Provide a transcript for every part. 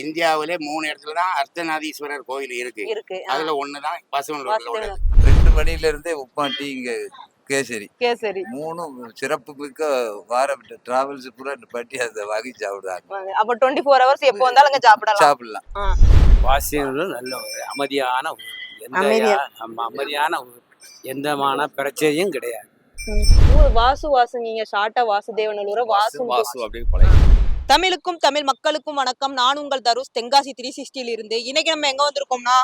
இந்தியாவிலே 3 இடத்துல தான் அர்த்தநாதீஸ்வரர் கோயில் இருக்கு. அதுல ஒண்ணுதான் பசுவனூர்ல உள்ளது. 2 மணில இருந்தே உப்மா டீ இங்க கேசரி கேசரி 3 சிறப்பு மிக்க வார டிராவல்ஸ் பூரா பட்டி அதை வாங்கி சாப்பிடுறாங்க. அப்ப 24 hours எப்போ வந்தாலும் அங்க சாப்பிடலாம். வாசியனூர் நல்ல ஒரு அமைதியான ஊர். அமைதியான ஊர். எந்தமான பிரச்சனையும் கிடையாது. வாசு நீங்க ஷார்ட்டா வாசுதேவநல்லூர வாசு அப்படியே பழைய. தமிழுக்கும் தமிழ் மக்களுக்கும் வணக்கம். நான் உங்கள் தருஷ், தென்காசி 360 இருந்து. இன்னைக்கு நம்ம எங்க வந்திருக்கோம்னா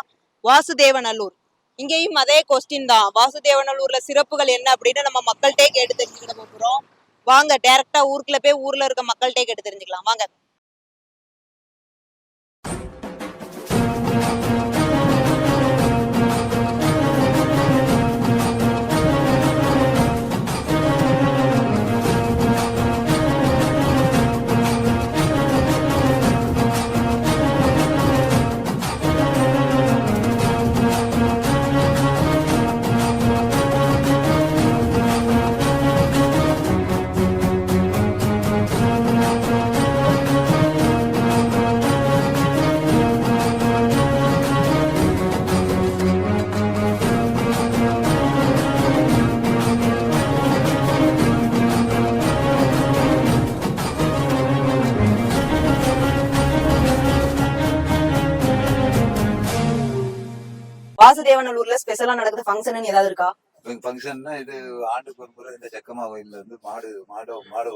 வாசுதேவநல்லூர். இங்கேயும் அதே கொஸ்டின் தான். வாசுதேவநல்லூர்ல சிறப்புகள் என்ன அப்படின்னு நம்ம மக்கள்கிட்டே கேட்டு தெரிஞ்சுக்கிட போறோம். வாங்க டைரக்டா ஊருக்குள்ள போய் ஊர்ல இருக்க மக்கள்கிட்டே கேட்டு தெரிஞ்சுக்கலாம் வாங்க. வாசுதேவநல்லூர்ல ஸ்பெஷலா நடக்குது ஃபங்க்ஷன் ஏதாவது இருக்கா? ஃபங்க்ஷன்னா இது ஆண்டுக்கு ஒரு முறை இந்த செக்கமா கோயில்ல இருந்து மாடு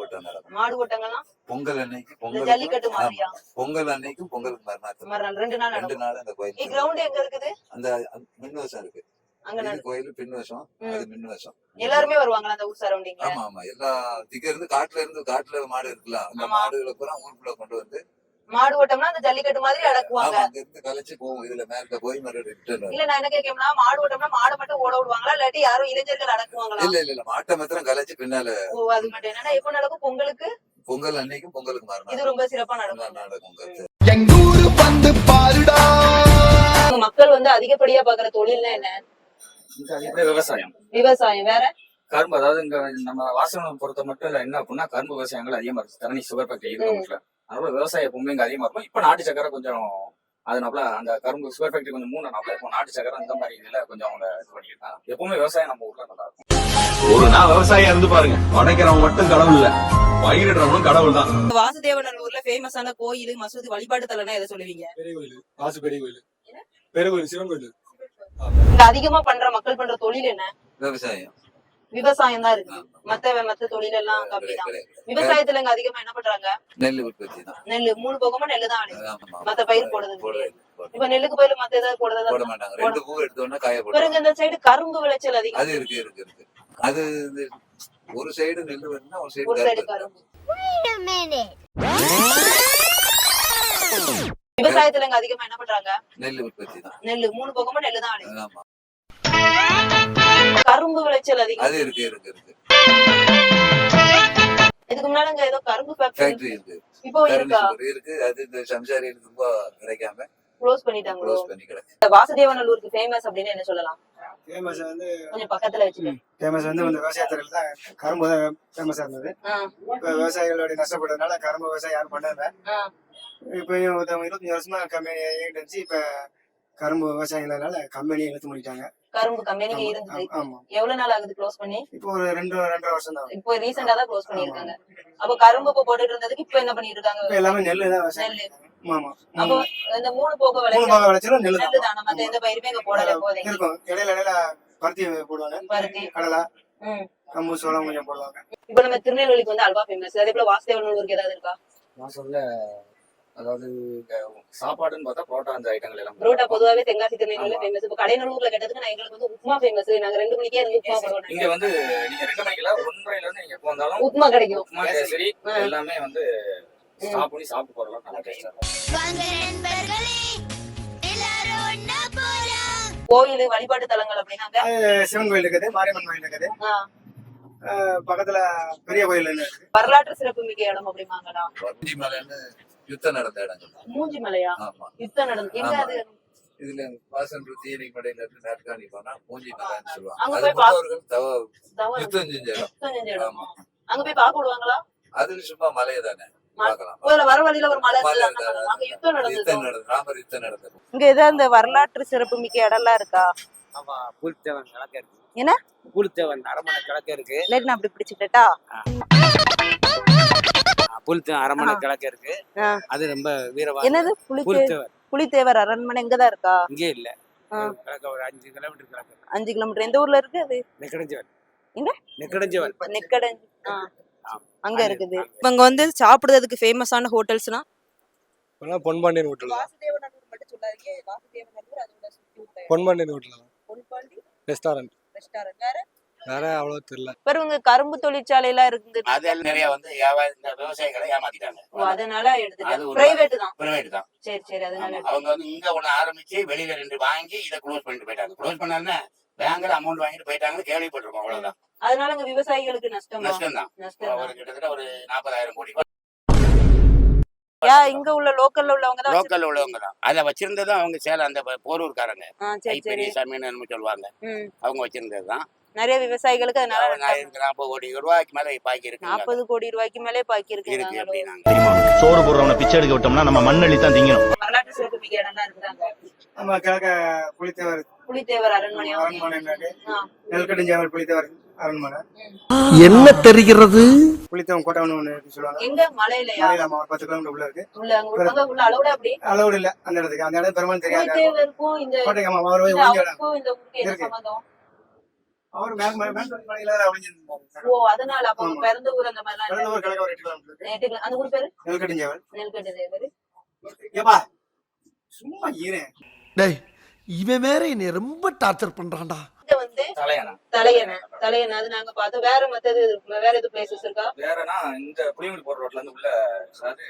ஓட்டம் நடக்கும். மாடு ஓட்டங்கள்னா பொங்கல் அன்னைக்கு ஜல்லிக்கட்டு மாதிரியா? பொங்கல் அன்னைக்கும் பொங்கலுக்கு மறுநாள் 2 நாள் அந்த கோயில். கிரவுண்ட் எங்க இருக்குது? அந்த மின்வசம் இருக்கு. அங்க கோயில் பின்வசம், அது மின்வசம். எல்லாருமே வருவாங்களா அந்த ஊர் சரௌண்டிங்ல? ஆமா எல்லா திக்க இருந்து காட்டுல மாடு இருக்கலாம். அந்த மாடுகளை பூரா ஊருக்குள்ள கொண்டு வந்து மாடு ஓட்டம்னா அந்த ஜல்லிக்கட்டு மாதிரி அடக்குவாங்க. அங்க இருந்து கலைச்சு போகும். இதுல மேல போய் மறுபடியும் இல்ல நான் என்ன கேட்கணும்னா மாடு ஓட்டம்னா மாடை மட்டும் ஓட விடுவாங்களா இல்லாட்டி யாரும் இளைஞர்கள் அடக்குவாங்களா? இல்ல மாட்டை மாத்திரம் கலைச்சு பின்னால. ஓ அது மட்டும் என்னன்னா எப்ப நடக்கும்? பொங்கலுக்கு பொங்கல் அன்னைக்கும் பொங்கலுக்கு மாறணும். இது ரொம்ப சிறப்பா நடக்கும். மக்கள் வந்து அதிகப்படியா பாக்குற தொழில்னா என்ன? விவசாயம் வேற கரும்பு. அதாவது இங்க நம்ம வாசனம் பொறுத்த மட்டும் இல்ல என்ன அப்படின்னா கரும்பு விவசாயங்கள் அதிகமா இருக்கு. தரணி சுகர் ஃபேக்டரி இருக்கு. அதனால விவசாயம் எப்பவுமே இங்க அதிகமா இருக்கும். இப்ப நாட்டு சக்கரை கொஞ்சம் அதனால அந்த கரும்பு சுகர் ஃபேக்டரி கொஞ்சம் மூணாப்ல இப்போ நாட்டு சக்கரை இந்த மாதிரி இதுல கொஞ்சம் அவங்க இது பண்ணிருக்காங்க. எப்பவுமே விவசாயம் நம்ம ஊர்ல நல்லா இருக்கும். ஒரு நாள் விவசாயம் இருந்து பாருங்க. உடைக்கிறவங்க மட்டும் கடவுள் இல்ல, பயிரிடுறவங்களும் கடவுள் தான். வாசுதேவநல்லூர்ல ஃபேமஸான கோயில் மசூதி வழிபாட்டு தலம்னா எதை சொல்லுவீங்க? பெரிய கோயில், வாசு பெரிய கோயில், பெரிய கோயில், சிவன் கோயில். இங்க அதிகமா பண்ற மக்கள் பண்ற தொழில் என்ன? விவசாயம் தான் இருக்கு. மத்த தொழில் எல்லாம் கம்மி தான். விவசாயத்துல இங்க அதிகமா என்ன பண்றாங்க? நெல் உற்பத்தி தான். நெல்லு 3 போகமா நெல்லு தான் அடிக்கும். மத்த பயிர் போடுறது. இப்ப நெல்லுக்கு பயிர் மத்த ஏதாவது போட மாட்டாங்க. 2 பூ எடுத்தோம்னா காய போடுவாங்க. பிறகு இந்த சைடு கரும்பு விளைச்சல் அதிகம். அது இருக்கு. அது ஒரு சைடு நெல்லு வருதுன்னா ஒரு சைடு கரும்பு. விவசாயத்துல இங்க அதிகமா என்ன பண்றாங்க? நெல் உற்பத்தி தான். நெல்லு 3 போகமா நெல்லு தான் அடிக்கும். கரும்பு விளைச்சல் அதிகம். அது இருக்கு. இதுக்கு முன்னால இங்க ஏதோ கரும்பு ஃபேக்டரி இருக்கு. இப்போ இருக்கா? இருக்கு. அது இந்த சம்சாரிகளுக்கு ரொம்ப கிடைக்காம க்ளோஸ் பண்ணிட்டாங்க. கிடக்கு. வாசுதேவநல்லூருக்கு ஃபேமஸ் அப்படின்னு என்ன சொல்லலாம்? ஃபேமஸ் வந்து கொஞ்சம் பக்கத்துல வச்சுட்டு ஃபேமஸ் வந்து இந்த விவசாயத்துல தான் கரும்பு தான் ஃபேமஸா இருந்தது. இப்ப விவசாயிகளோட நஷ்டப்படுறதுனால கரும்பு விவசாயம் யாரும் பண்ணல. இப்ப 25 வருஷமா கம்பெனி இருந்துச்சு. இப்ப கரும்பு விவசாயிகளால கம்பெனியை இழுத்து முடிட்டாங்க. கரும்பு கம்பெனி இருந்தது. எவ்வளவு நாள் ஆகுது க்ளோஸ் பண்ணி? இப்போ ஒரு 2.5 வருஷம் தான். இப்போ ரீசெண்டா தான் க்ளோஸ் பண்ணிருக்காங்க. அப்ப கரும்பு போட்டுட்டு இருந்ததுக்கு இப்ப என்ன பண்ணிட்டு இருக்காங்க? இப்ப எல்லாமே நெல்லு தான் விவசாயம். ஆமா. அப்போ இந்த 3 போக விளைச்சல் நெல்லு தான். நம்ம எந்த பயிர்மே இங்க போடல போதே. இருக்கும். இடையில பருத்தி போடுவாங்க. பருத்தி, கடலை, கம்பு, சோளம் கொஞ்சம் போடுவாங்க. இப்போ நம்ம திருநெல்வேலிக்கு வந்து அல்வா ஃபேமஸ். அதே போல வாசுதேவநல்லூருக்கு ஏதாவது இருக்கா? வாசல்ல அதாவது சாப்பாடுன்னு பார்த்தா புரோட்டா அந்த ஐட்டங்கள் எல்லாம். புரோட்டா பொதுவாவே தென்காசி திருநெல்வேலியில ஃபேமஸ். இப்போ கடைநல்லூர்ல கேட்டதுக்கு நான் எங்களுக்கு வந்து உப்புமா ஃபேமஸ். நாங்க 2 மணிக்கே இருந்து உப்புமா போடுவோம். இங்க வந்து நீங்க 2 மணிக்குல 1:30ல இருந்து நீங்க எப்போ வந்தாலும் உப்புமா கிடைக்கும். உப்புமா கேசரி எல்லாமே வந்து ஸ்டாப் பண்ணி சாப்பிட்டு போறலாம். நல்லா டேஸ்டா இருக்கும். கோயில் வழிபாட்டு தலங்கள் அப்படின்னாங்க சிவன் கோயில் இருக்குது, மாரியம்மன் கோயில் இருக்குது. பக்கத்துல பெரிய கோயில் இருக்குது. வரலாற்று சிறப்பு மிக்க இடம் அப்படிமாங்களா? யுத்தம் நடந்த இடங்கள். மூஞ்சி மலையா? யுத்தம் நடந்து எங்க அது? இதுல வாசன் தீயணை படையில இருந்து நாட்காணி போனா மூஞ்சி மலைன்னு சொல்லுவாங்க. அங்க போய் யுத்தம் செஞ்ச இடம். அங்க போய் பாக்க விடுவாங்களா? அது சும்மா மலையை தானே. பார்க்கலாம். முதல்ல வர வழியில ஒரு மலை மலை இருந்தது, இருந்தது. அங்க யுத்தம் நடந்தது. ராமர் யுத்தம் நடந்தது. இங்க ஏதாவது அந்த வரலாற்று சிறப்பு மிக்க இடம்லாம் இருக்கா? ஆமா, புலித்தேவன் கிழக்க இருக்கு. என்ன? புலித்தேவன் அரண்மனை கிழக்க இருக்கு. இல்லாட்டி நான் அப்படி பிடிச்சுக்கிட்டா புலித்தேவன் அரண்மனை கிழக்க இருக்கு. ஆ. அது ரொம்ப வீரவா. என்னது புலித்தேவன் புலித்தேவர் அரண்மனை எங்கதான் இருக்கா? இங்கே இல்ல. ஆ. கிழக்க ஒரு 5 கிலோமீட்டர் கிழக்கு. 5 கிலோமீட்டர். எந்த ஊர்ல இருக்கு அது? நெக்கடஞ்சவன். எங்க? நெக்கடஞ்சவன். நெக்கடஞ்சி. அங்க இருக்குது. இவங்க வந்து சாப்பிடுறதுக்கு ஃபேமஸான ஹோட்டல்ஸ்னா பொன்பாண்டியன் ஹோட்டல். வாசுதேவநல்லூர் மட்டும் சொல்லாதீங்க. வாசுதேவநல்லூர் அதோட சுத்தி உள்ள Ponpandian hotel Ponpandi restaurant. Restaurant. வேற வேற அவ்வளவு தெரியல. இவங்க கரும்பு தொழிற்சாலை எல்லாம் இருக்குது. அதெல்லாம் நிறைய வந்து இந்த விவசாயிகளை ஏமாத்திட்டாங்க. அதனால அது எடுத்துட்டாங்க. ஒரு பிரைவேட் தான். பிரைவேட் தான். சரி சரி. அதனால ஆமா. அவங்க வந்து இங்க ஒண்ணு ஆரம்பிச்சு வெளியில 2 வாங்கி இதை க்ளோஸ் பண்ணிட்டு போயிட்டாங்க. க்ளோஸ் பண்ணாலுமே பேங்க்ல அமௌண்ட் வாங்கிட்டு போயிட்டாங்கன்னு கேள்விப்பட்டிருக்கோம். அவ்வளவுதான். அதனால இங்க விவசாயிகளுக்கு நஷ்டம் நஷ்டம் தான். நஷ்டம். ஒரு கிட்டத்தட்ட ஒரு 40,000 கோடி ரூபாய் இங்க உள்ள லோக்கல்ல உள்ளவங்க தான் லோக்கல்ல உள்ளவங்க தான். அதை வச்சிருந்தது அவங்க சேலம் அந்த போரூர்காரங்க சரி சரி. பெரியசாமின்னு என்னமோ சொல்லுவாங்க. அவங்க வச்சிருந்தது தான். நிறைய விவசாயிகளுக்கு அதனால 40 கோடி ரூபாய்க்கு மேல பாக்கி இருக்கு. 40 கோடி ரூபாய்க்கு மேலே பாக்கி இருக்கு இருக்கு. அப்படின்னாங்க. சோறு போடுறவன பிச்சை எடுக்க விட்டோம்னா நம்ம மண்ணள்ளி தான் திங்கணும். வரலாற்று சிறப்பு மிக்க இடம்லாம் இருக்கிறாங்க. நம்ம கிழக்க புலித்தேவர் புலித்தேவர் அரண்மனை. நெல்கடிஞ்சாவர் புலித்தேவர் அரண்மனை. என்ன தெரிகிறது? புலித்தேவன் கோட்டை ஒண்ணு சொல்லுவாங்க. எங்க மலையிலயா? நம்ம 10 கிலோமீட்டர் உள்ள இருக்கு. உள்ள அங்க உள்ள அளவுல அப்படி அளவுடு இல்ல அந்த இடத்துக்கு. அந்த இடம் பெருமாள் தெரியாது. புலித்தேவருக்கும் இந்த கோட்டைக்கு அவர் போய் ஒளிஞ்ச இடம். இந்த ஊருக்கு என்ன சம்பந்தம்? அவர் மலையில ஒளிஞ்சிருந்தாங்க. ஓ, அதனால அப்ப பிறந்த ஊர் அந்த மாதிரி கடந்த ஊர் கிழக்க ஒரு 8 கிலோமீட்டர் இருக்கு. அந்த ஊர் பேரு நெல்கடிஞ்சாவர். நெல்கட்டு. ஏப்பா சும்மா ஈரே. டேய், இவன் வேற என்னை ரொம்ப டார்ச்சர் பண்றான்டா. இங்க வந்து தலையானா தலையணை அது நாங்க பார்த்தோம். வேற மத்தது வேற எது பிளேசஸ் இருக்கா? வேறனா இந்த புளியங்குடி போற ரோட்ல இருந்து உள்ள அதாவது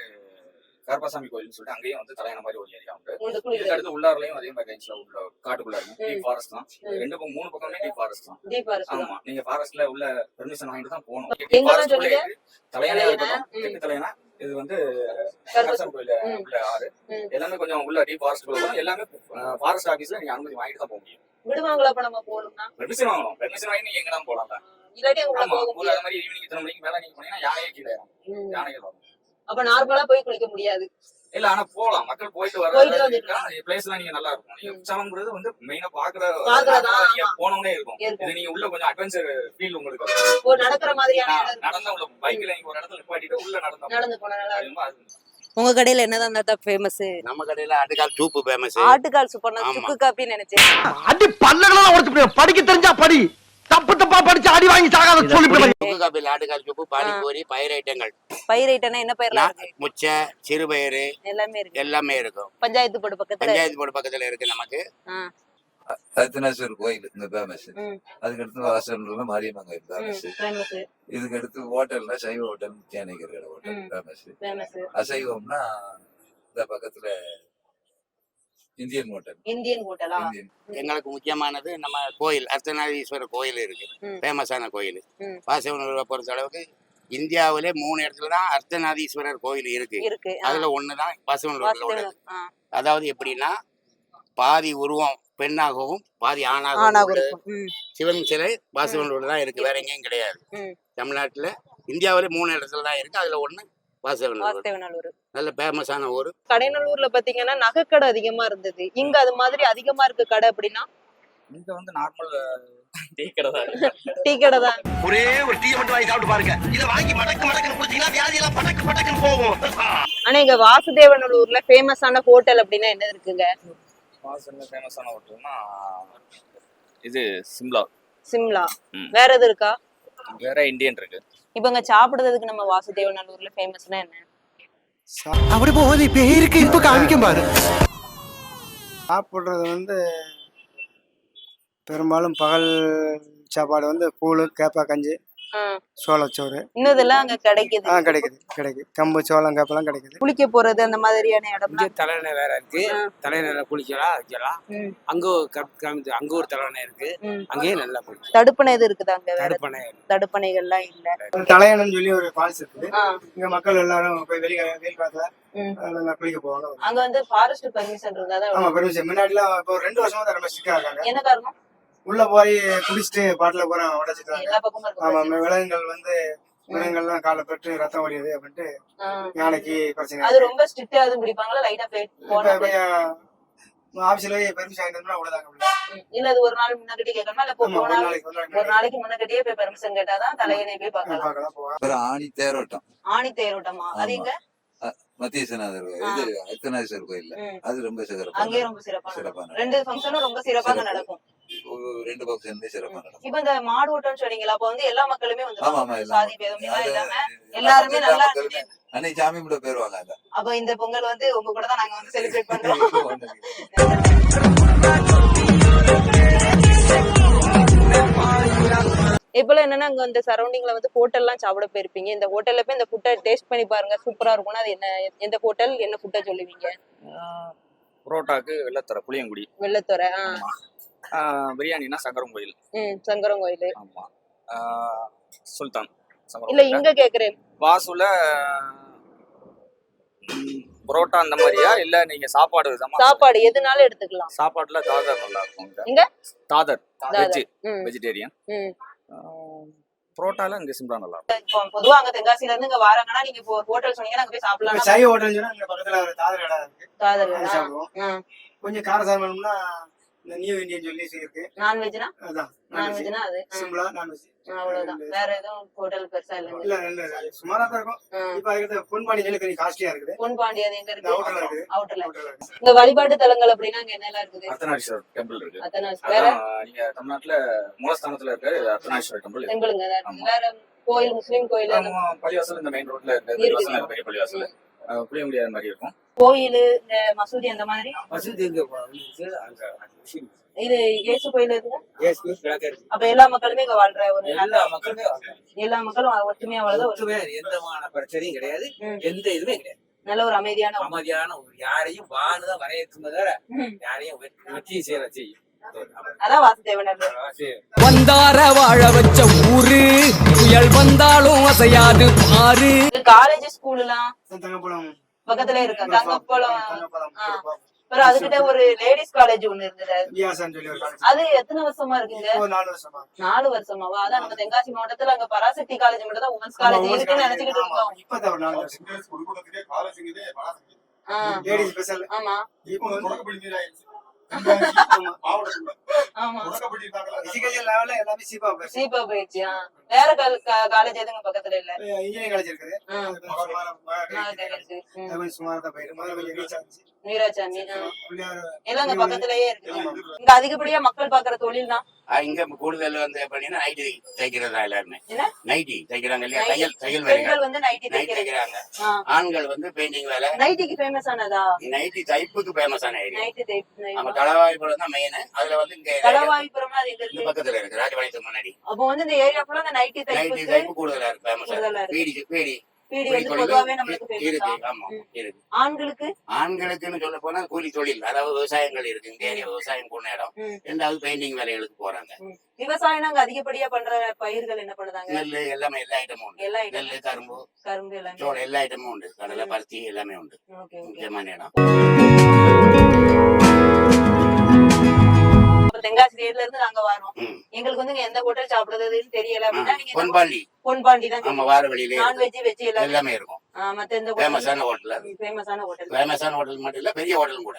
கருப்பசாமி கோயில்னு சொல்லிட்டு அங்கேயும் வந்து தலையான மாதிரி ஒரு ஏரியா உண்டு. இதுக்கு அடுத்து உள்ளாரலையும் அதே மாதிரி ரேஞ்ச்ல உள்ள காட்டுக்குள்ள டீப் ஃபாரஸ்ட் தான். 3 பக்கமே டீப் ஃபாரஸ்ட் தான். Deep forest. ஆமா, நீங்க ஃபாரஸ்ட்ல உள்ள பெர்மிஷன் வாங்கிட்டு தான் போகணும். எங்கெல்லாம் சொன்னீங்க? தலையானா இருக்கட்டும், தெற்கு தலையானா, இது வந்து கருப்பசாமி கோயில உள்ள ஆறு எல்லாமே கொஞ்சம் உள்ள டீப் ஃபாரஸ்ட் குள்ள போகணும். எல்லாமே ஃபாரஸ்ட் ஆபீஸ்ல நீங்க அனுமதி வாங்கிட்டு தான் போக முடியும். விடுவாங்களா அப்ப நம்ம போகணும்னா? பெர்மிஷன் வாங்கணும். பெர்மிஷன் வாங்கி நீங்க எங்கதான் போகலாம். இல்லாட்டி உள்ள ஆமா, போக ஒரு முடியாது. அது மாதிரி ஈவினிங் இத்தனை மணிக்கு மேல நீங்க போனீங்கன்னா யானையே கீழே இறங்கும். யானைகள் வரும். அப்ப நார்மலா போய் குளிக்க முடியாது. இல்ல, ஆனா போலாம். மக்கள் போயிட்டு போயிட்டு வர வந்துட்டு பிளேஸ் எல்லாம் நீங்க நல்லா இருக்கும். நீங்க உற்சாகம்ங்கிறது வந்து மெயினா பாக்குறதா, நீங்க போனோம்னே இருக்கும். இருக்கும். இது நீங்க உள்ள கொஞ்சம் அட்வென்ச்சர் ஃபீல் உங்களுக்கு ஒரு நடக்கிற மாதிரியான இடம் இருக்கு. நடந்தா உள்ள பைக்ல நீங்க ஒரு இடத்துல நிப்பாட்டிட்டு உள்ள நடந்து போனா நல்லா இருக்கும். நடந்தா உங்க கடையில என்னதான் ஃபேமஸ்? நம்ம கடையில ஆட்டுக்கால் சூப்பு ஃபேமஸ். ஆட்டுக்கால் சூப்பர். நான் ஆமா. சுக்கு காப்பின்னு நினைச்சேன். அடி பல்லகளெல்லாம் உடைச்சு படிக்க தெரிஞ்சா படி. தப்பு தப்பா படிச்சு அடி வாங்கி சாகாத சொல்லிட்டு சுக்கு காப்பியில் ஆட்டுக்கால் சூப்பு, பானிபூரி, பயிர் ஐட்டங்கள். பயிர் ஐட்டம்னா என்ன பயிர்லாம் இருக்கு? முச்சை, சிறுபயிறு எல்லாமே இருக்கு. எல்லாமே இருக்கும். பஞ்சாயத்து போர்டு பக்கத்துல. பஞ்சாயத்து போர்டு பக்கத்துல இருக்கு நமக்கு. சத்தியநாசர் கோயில் இங்க ஃபேமஸ். அதுக்கு அடுத்து வாசல்ல மாரியம்மன் கோயில் ஃபேமஸ். ஃபேமஸ். இதுக்கு அடுத்து ஹோட்டல்ல சைவ ஹோட்டல் முத்தியானிகர் ஹோட்டல் ஃபேமஸ். ஃபேமஸ். அசைவம்னா இந்த பக்கத்துல இந்தியன் ஹோட்டல். இந்தியன் ஹோட்டலா? எங்களுக்கு முக்கியமானது நம்ம கோயில் அர்த்தநாதீஸ்வரர் கோயில் இருக்கு. ஃபேமஸான கோயில். வாசவனூரை பொறுத்த அளவுக்கு இந்தியாவிலே 3 இடத்துல தான் அர்த்தநாதீஸ்வரர் கோயில் இருக்கு. அதுல ஒண்ணுதான் வாசவனூர்ல உள்ளது. அதாவது எப்படின்னா பாதி உருவம் பெண்ணாகவும் பாதி ஆணாகவும் சிவன் சிலை வாசவனூர்ல தான் இருக்கு. வேற எங்கேயும் கிடையாது. தமிழ்நாட்டுல இந்தியாவிலே 3 இடத்துல தான் இருக்கு. அதுல ஒண்ணு வாசவனூர். நல்ல ஃபேமஸான ஊர். கடைநல்லூர்ல பாத்தீங்கன்னா நகைக்கடை அதிகமா இருந்தது. இங்க அது மாதிரி அதிகமா இருக்கு கடை. அப்படின்னா இங்க வந்து நார்மல் டீ கடை தான். டீ கடை தான். ஒரே ஒரு டீ மட்டும் வாங்கி சாப்பிட்டு பாருங்க. இத வாங்கி மடக்கு குடிச்சீங்கன்னா வியாதி எல்லாம் படக்கு போகும். ஆனா இங்க வாசுதேவநல்லூர்ல ஃபேமஸான ஹோட்டல் அப்படின்னா என்ன இருக்குங்க? வாசல்ல ஃபேமஸான ஹோட்டல்னா இது சிம்லா. வேற எது இருக்கா? வேற இந்தியன் இருக்கு. இப்ப இங்க சாப்பிடுறதுக்கு நம்ம வாசுதேவநல்லூர்ல ஃபேமஸ்னா என்ன? அப்படி போகுது பேருக்கு இப்ப காமிக்கும் பாரு. சாப்பிடுறது வந்து பெரும்பாலும் பகல் சாப்பாடு வந்து கூழ், கேப்பா கஞ்சி, சோளச்சோறு. இன்னதெல்லாம் அங்க கிடைக்குது. கிடைக்குது. கம்பு, சோளம், கேப்பெல்லாம் கிடைக்குது. குளிக்க போறது அந்த மாதிரியான இடம். தலையணை வேற இருக்கு. தலையணை குளிக்கலாம் வைக்கலாம். அங்க அங்க ஒரு தலையணை இருக்கு. அங்கேயே நல்லா குளிக்கும். தடுப்பணை எது இருக்குது அங்க? தடுப்பணைகள்லாம் இல்ல. தலையணன்னு சொல்லி ஒரு ஃபால்ஸ் இருக்குது. இங்க மக்கள் எல்லாரும் போய் வெயில் காலத்துல குளிக்க போவாங்க. அங்க வந்து ஃபாரஸ்ட் பெர்மிஷன் இருந்தாதான். ஆமா, பெர்மிஷன். முன்னாடிலாம் இப்போ 2 வருஷமா தான் ரொம்ப ஸ்ட்ரிக்டா இருக்காங்க. என்ன காரணம்? உள்ள போய் குடிச்சிட்டு பாட்டில போற உடைச்சிட்டாங்க. எல்லா பக்கமும் இருக்கு. ஆமா, விலங்குகள் வந்து மிருகங்கள்லாம் காலை பட்டு ரத்தம் வடியுது அப்படின்ட்டு யானைக்கு பிரச்சனை. அது ரொம்ப ஸ்ட்ரிக்டா அது பிடிப்பாங்களா லைட்டா ஆபீஸ்ல பெர்மிஷன் வாங்கிட்டோம்னா அவ்வளவுதாங்க. இல்ல அது ஒரு நாள் முன்னாடி கேட்கணுமா இல்ல ஒரு நாளைக்கு முன்னாடியே போய் பெர்மிஷன் கேட்டாதான் தலையணை போய் பார்க்கலாம். அப்புறம் ஆணி தேரோட்டம். ஆணி தேரோட்டமா? அது எங்க? மத்தியசநாதர் இது அர்த்தநாதீஸ்வரர் கோயில்ல. அது ரொம்ப சிறப்பா, அங்கே ரொம்ப சிறப்பான 2 ஃபங்க்ஷனும் ரொம்ப சிறப்பாக நடக்கும். 2 ஃபங்க்ஷனுமே சிறப்பா நடக்கும். இப்ப இந்த மாடு ஓட்டம்னு சொன்னீங்களா, அப்ப வந்து எல்லா மக்களுமே வந்து ஆமா ஆமா சாதி பேதம் இல்லாம எல்லாருமே நல்லா அன்னைக்கு சாமி கூட பேருவாங்க. அப்ப இந்த பொங்கல் வந்து உங்க கூட தான் நாங்க வந்து செலிப்ரேட் பண்றோம். இப்போல என்னன்னா அங்க அந்த சரௌண்டிங்ல வந்து ஹோட்டல்லாம் சாப்பிட போயிருப்பீங்க. இந்த ஹோட்டல்ல போய் இந்த ஃபுட்டை டேஸ்ட் பண்ணி பாருங்க, சூப்பரா இருக்கும்னா அது என்ன, எந்த ஹோட்டல், என்ன ஃபுட்டை சொல்லுவீங்க? புரோட்டாக்கு வெள்ளத்துறை புளியங்குடி. வெள்ளத்துறை. பிரியாணினா சங்கரம் கோயில். சங்கரம் கோயில். ஆமா. சுல்தான் இல்ல இங்க கேக்குறேன். வாசுல புரோட்டா அந்த மாதிரியா இல்ல நீங்க சாப்பாடு விதமா? சாப்பாடு எதுனாலும் எடுத்துக்கலாம். சாப்பாடுல தாதர் நல்லா இருக்கும். இங்க தாதர் வெஜ் வெஜிடேரியன். புரோட்டால இங்க சிம்பிளா நல்லா இருக்கும். பொதுவா அங்க தென்காசில இருந்து இங்க வராங்கன்னா நீங்க இப்போ ஹோட்டல் சொன்னீங்கன்னா அங்க போய் சாப்பிடலாம். சை ஹோட்டல் சொன்னா இங்க பக்கத்துல ஒரு தாதர் கடை இருக்கு. தாதர் சாப்பிடுவோம். கொஞ்சம் காரசாரம் வேணும்னா இந்த நியூ இந்தியன் சொல்லி இருக்கு. நான்வெஜ்னா? அதான் நான்வெஜ்னா அது சிம்பிளா நான்வெஜ். அவ்வளவுதான். வேற எதுவும் ஹோட்டல் பெருசா இல்ல. இல்ல சுமாரா தான் இருக்கும். இப்ப அதுக்கு பொன்பாண்டி சொல்லி கொஞ்சம் காஸ்ட்லியா இருக்குது. பொன்பாண்டி அது எங்க இருக்கு? அவுட்டர்ல இருக்கு. அவுட்டர்ல. இந்த வழிபாட்டு தலங்கள் அப்படின்னா அங்க என்னெல்லாம் இருக்குது? அர்த்தநாதீஸ்வரர் டெம்பிள் இருக்கு. அர்த்தநாதீஸ்வரர். வேற நீங்க தமிழ்நாட்டுல மூலஸ்தானத்துல இருக்க அர்த்தநாதீஸ்வரர் டெம்பிள். டெம்பிள்ங்க. வேற கோயில், முஸ்லிம் கோயில். பள்ளிவாசல் இந்த மெயின் ரோட்ல இருக்கு. பள்ளிவாசல் பெரிய பள்ளிவாசல். புளியங்குடி அந்த மாதிரி இருக்கும். கோயில், இந்த மசூதி அந்த மாதிரி. மசூதி எங்க இது இயேசு கோயில் இருக்குங்க. இருக்கு. அப்ப எல்லா மக்களுமே இங்க வாழ்ற ஒரு எல்லா மக்களுமே எல்லா மக்களும் ஒற்றுமையா வாழ்றது. ஒற்றுமையா எந்தமான பிரச்சனையும் கிடையாது, எந்த இதுவுமே கிடையாது. நல்ல ஒரு அமைதியான ஒரு யாரையும் வானுதான் வரையறுக்கும் தவிர யாரையும் வெற்றி செய்யற செய்யும். அதான் வாசுதேவன். வந்தார வாழ வச்ச ஊரு, புயல் வந்தாலும் அசையாது பாரு. காலேஜ் ஸ்கூல் எல்லாம் தங்கப்பழம் பக்கத்துல இருக்கு. தங்கப்பழம். அப்புறம் அதுகிட்ட ஒரு லேடிஸ் காலேஜ் ஒண்ணு இருந்தது. அது எத்தனை வருஷமா இருக்குங்க? 4 வருஷமாவா? அதான் நம்ம தென்காசி மாவட்டத்துல அங்க பராசக்தி காலேஜ் மட்டும் தான் உமன்ஸ் காலேஜ் இருக்குன்னு நினைச்சுக்கிட்டு இருக்கோம். ஆமா சீப்பா போயிடுச்சு. வேற காலேஜ் எதுங்க பக்கத்துல இல்ல? இன்ஜினியரிங் காலேஜ் இருக்குது. வீராசாமி எல்லாம் பக்கத்துலயே இருக்கு. இங்க அதிகப்படியா மக்கள் பாக்குற தொழில் தான். இங்க கூடுதல் வந்து எப்படின்னா நைட்டி தைக்கிறதா எல்லாருமே. நைட்டி தைக்கிறாங்க இல்லையா? தையல் பெண்கள் வந்து நைட்டி தைக்கிறாங்க. ஆண்கள் வந்து பெயிண்டிங் வேலை. நைட்டிக்கு ஃபேமஸ் ஆனதா? நைட்டி தைப்புக்கு ஃபேமஸ் ஆன ஏரியா. நைட்டி தைப்பு. நம்ம தலவாய்புரம் தான் மெயின். அதுல வந்து இங்க தலவாய்புரம் அது எங்க இருக்கு? பக்கத்துல இருக்கு, ராஜபாளையத்துக்கு முன்னாடி. அப்போ வந்து இந்த ஏரியா ஃபுல்லா அந்த நைட்டி தைப்பு கூடுதலா இருக்கு, ஃபேமஸ். பீடி வந்து பொதுவாவே நம்மளுக்கு இருக்கு. ஆமா இருக்கு. ஆண்களுக்கு? ஆண்களுக்குன்னு சொல்ல போனா கூலி தொழில், அதாவது விவசாயங்கள் இருக்கு. இந்த ஏரியா விவசாயம் போன இடம். ரெண்டாவது பெயிண்டிங் வேலைகளுக்கு போறாங்க. விவசாயம் அங்க அதிகப்படியா பண்ற பயிர்கள் என்ன பண்ணுதாங்க? நெல்லு எல்லாமே, எல்லா ஐட்டமும் உண்டு. நெல்லு, கரும்பு எல்லாமே, சோளம் எல்லா ஐட்டமும் உண்டு. கடலை, பருத்தி எல்லாமே உண்டு. முக்கியமான இடம். தென்காசி ஏரியில இருந்து நாங்க வரோம். எங்களுக்கு வந்து எந்த ஹோட்டல் சாப்பிடுறதுன்னு தெரியல அப்படின்னா பொன்பாண்டி தான். நம்ம வார வழியில நான்வெஜ் வெஜ் எல்லாமே இருக்கும். மத்த இந்த ஃபேமஸான ஹோட்டல் மட்டும் இல்ல, பெரிய ஹோட்டலும் கூட.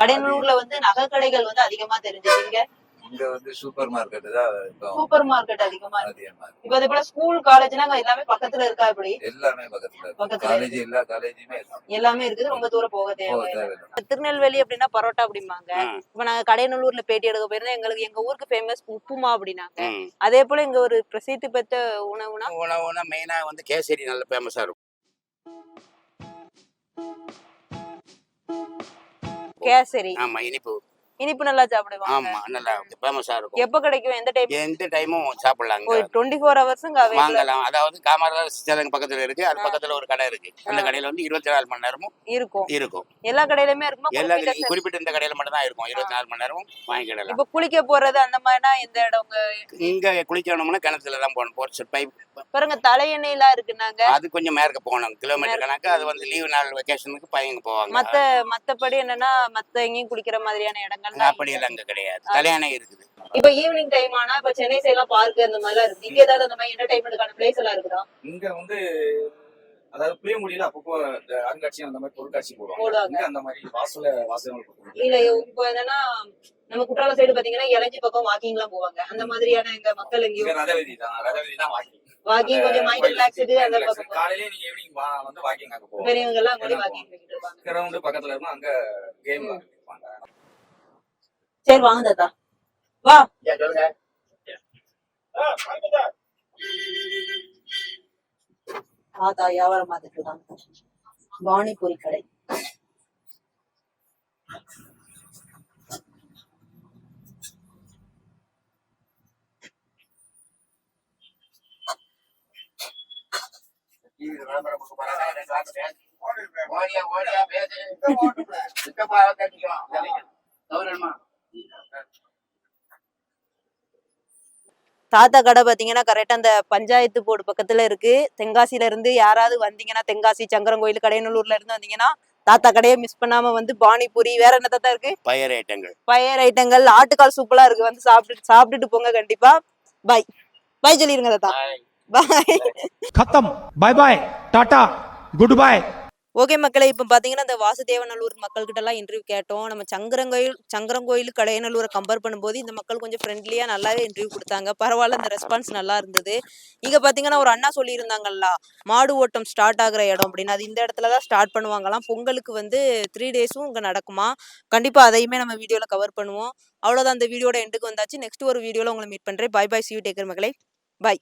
கடையனூர்ல வந்து நகை கடைகள் வந்து அதிகமா தெரிஞ்சுக்கீங்க. இங்க வந்து சூப்பர் மார்க்கெட் தான். சூப்பர் மார்க்கெட் அதிகமா இருக்கு. இப்ப அதே போல ஸ்கூல் காலேஜ்னா எல்லாமே பக்கத்துல இருக்கா? இப்படி எல்லாமே பக்கத்துல. காலேஜ் எல்லா காலேஜுமே எல்லாமே இருக்குது. ரொம்ப தூரம் போக தேவையில்லை. திருநெல்வேலி அப்படின்னா பரோட்டா அப்படிம்பாங்க. இப்ப நாங்க கடையநல்லூர்ல பேட்டி எடுக்க போயிருந்தோம். எங்களுக்கு எங்க ஊருக்கு ஃபேமஸ் உப்புமா அப்படின்னாங்க. அதே போல இங்க ஒரு பிரசித்தி பெற்ற உணவுனா மெயினா வந்து கேசரி நல்ல ஃபேமஸா இருக்கும். கேசரி. ஆமா, இனிப்பு நல்லா சாப்பிடுவாங்க. ஆமா, நல்லா ஃபேமஸா இருக்கும். எப்ப கிடைக்கும்? எந்த டைமும் சாப்பிடலாம். 24 hours வாங்கலாம். அதாவது காமராஜர் சிலைங்க பக்கத்துல இருக்கு. அது பக்கத்துல ஒரு கடை இருக்கு. அந்த கடையில வந்து 24 மணி நேரமும் இருக்கும். எல்லா கடையிலுமே இருக்குமா? எல்லா குறிப்பிட்ட இந்த கடையில மட்டும் தான் இருக்கும். 24 மணி நேரமும் வாங்கிடலாம். இப்ப குளிக்க போறது அந்த மாதிரினா எந்த இடம்? இங்க குளிக்கணும்னா கிணத்துல தான் போகணும். போர்ச்சு பைப் பாருங்க, தலையெண்ணெயெல்லாம் இருக்குனாங்க. அது கொஞ்சம் மேற்க போகணும், கிலோமீட்டர் கணக்கு. அது வந்து லீவு நாள் வெக்கேஷனுக்கு பையங்க போவாங்க. மத்தபடி என்னன்னா மத்த எங்கேயும் குளிக்கிற மாதிரியான இடங்கள் அங்க அப்படியெல்லாம் அங்க கிடையாது. கல்யாணம் இருக்குது. இப்ப ஈவினிங் டைம் ஆனா இப்ப சென்னை சைட்லாம் பார்க் அந்த மாதிரி எல்லாம் இருக்கு. இங்க ஏதாவது அந்த மாதிரி என்டர்டைன்மெண்ட்டுக்கான பிளேஸ் எல்லாம் இருக்குதா? இங்க வந்து அதாவது புளியங்குடியில அப்பப்போ இந்த அருங்காட்சியம் அந்த மாதிரி பொருட்காட்சி போடுவாங்க. போடுவாங்க. இங்க அந்த மாதிரி வாசகங்கள் இல்ல இப்ப என்னன்னா நம்ம குற்றாலம் சைடு பாத்தீங்கன்னா இளஞ்சி பக்கம் வாக்கிங் எல்லாம் போவாங்க. அந்த மாதிரியான எங்க மக்கள் இங்க எங்கேயும் ரதவீதி தான் வாக்கிங். வாக்கிங் கொஞ்சம் மைண்ட் ரிலாக்ஸ்டு அந்த பக்கம் காலையில நீங்க ஈவினிங் வந்து வாக்கிங் அங்க போவாங்க. பெரியவங்க எல்லாம் கூட வாக்கிங் பண்ணிட்டு இருப்பாங்க. கிரவுண்ட் பக்கத்துல இருக்கும், அங்க கேம் விளையாடுவாங்க. சரி வாங்க தாத்தா வா. தாத்தா வியாபாரம் பார்த்துட்டு இருக்காங்க. பானிபூரி கடை. தாத்தா கடை பாத்தீங்கன்னா கரெக்டா அந்த பஞ்சாயத்து போர்டு பக்கத்துல இருக்கு. தென்காசில இருந்து யாராவது வந்தீங்கன்னா, தென்காசி சங்கரன்கோயில் கடையநல்லூர்ல இருந்து வந்தீங்கன்னா தாத்தா கடையை மிஸ் பண்ணாம வந்து பானிபூரி, வேற என்ன தாத்தா இருக்கு? பயர் ஐட்டங்கள். பயர் ஐட்டங்கள், ஆட்டுக்கால் சூப்பரா இருக்கு. வந்து சாப்பிட்டுட்டு போங்க கண்டிப்பா. பாய் பாய் சொல்லிருங்க தாத்தா. பாய். खत्म बाय बाय टाटा गुड बाय. ஓகே மக்களே, இப்போ பார்த்தீங்கன்னா இந்த வாசுதேவநல்லூர் மக்கள்கிட்ட எல்லாம் இன்டர்வியூ கேட்டோம். நம்ம சங்கரங்கோயில் கடையநல்லூரை கம்பேர் பண்ணும்போது இந்த மக்கள் கொஞ்சம் ஃப்ரெண்ட்லியாக நல்லாவே இன்டர்வியூ கொடுத்தாங்க. பரவாயில்ல, இந்த ரெஸ்பான்ஸ் நல்லா இருந்தது. இங்கே பார்த்தீங்கன்னா ஒரு அண்ணா சொல்லியிருந்தாங்கல்ல, மாடு ஓட்டம் ஸ்டார்ட் ஆகிற இடம் அப்படின்னு, அது இந்த இடத்துல தான் ஸ்டார்ட் பண்ணுவாங்களாம். பொங்கலுக்கு வந்து 3 டேஸும் இங்கே நடக்குமா. கண்டிப்பாக அதையுமே நம்ம வீடியோவில் கவர் பண்ணுவோம். அவ்வளோதான், அந்த வீடியோட எண்டுக்கு வந்தாச்சு. நெக்ஸ்ட் ஒரு வீடியோவில் உங்களை மீட் பண்ணுறேன். பாய் பாய், see you, take care மக்களே. பாய்.